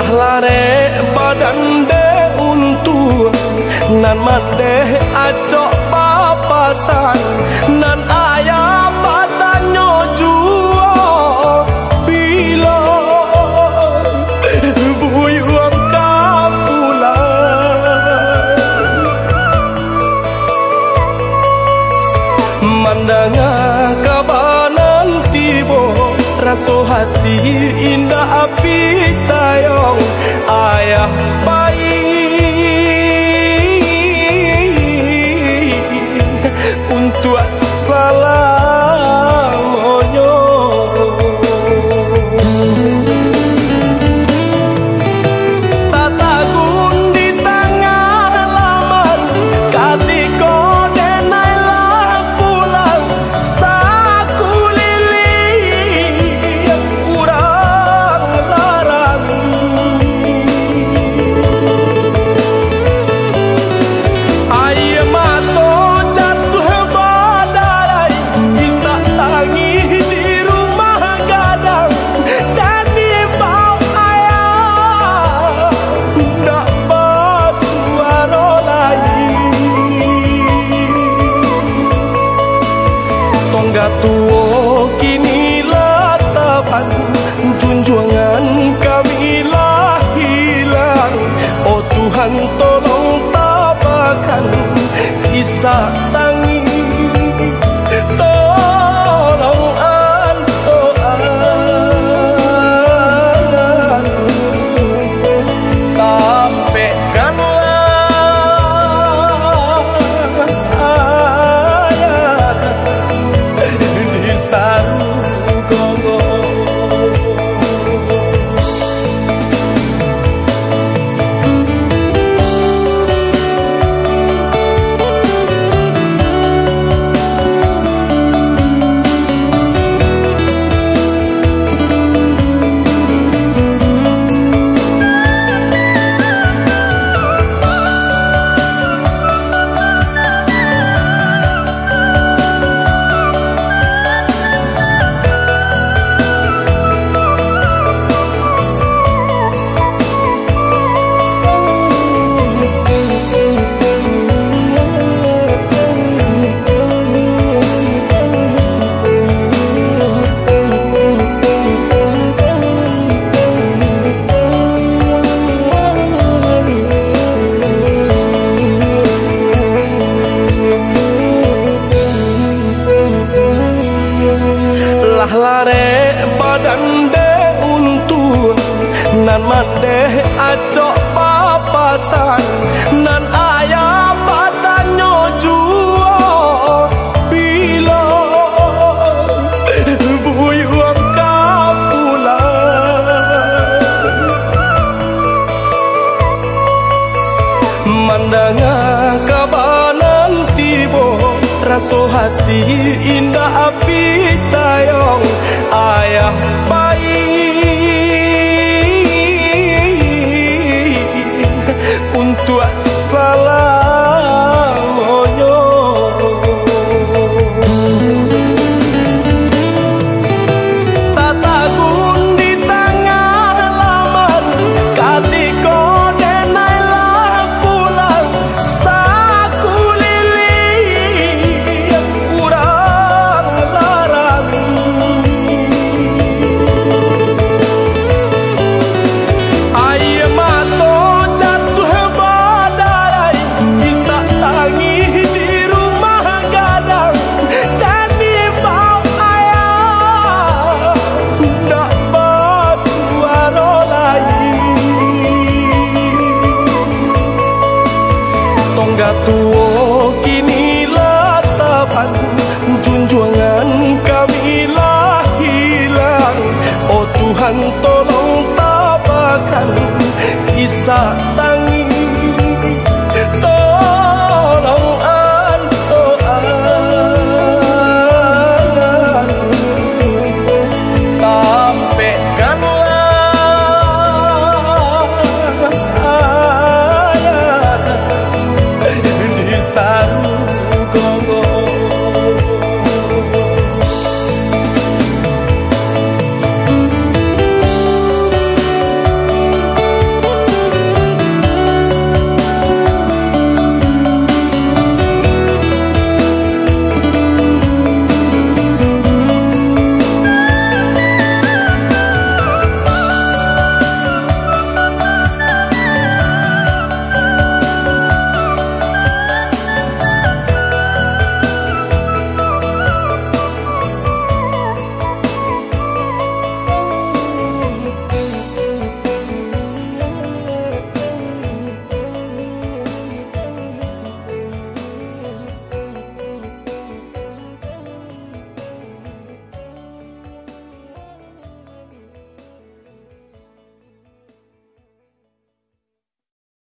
lare badan de untuk nan mande acok papasan nan ayah badannya juo bila buyuang kapulan mandanga kabanan tibo raso hati indah api cayong ayah bayi untuk salamonyo tatagun di tengah laman katiko denailah pulang saku lili yang kurang larang ayah mato jatuh badarai bisa tangi di rumah gadang dan di bawah ayah ndak basuaro lagi tongga tuo kini latapan junjungan kami lah hilang oh Tuhan tolong tabakan kisah tangi tolong antoan tampekkanlah ayah di Sarugogo. Lah lare badan de untuk nan mande acok papasan nan ayah badannya juo bila buyuang kapulan mandanga kabanan tibo raso hati indah api cayong ayah bayi untuk salamonyo tatagun di tengah laman katiko denailah pulang saku lili yang kurang larang ayah mato jatuh badarai bisa tangi di rumah gadang dan di bawah ayah ndak basuaro lagi tongga tuo kini latapan junjungan kami lah hilang oh Tuhan tolong tabakan kisah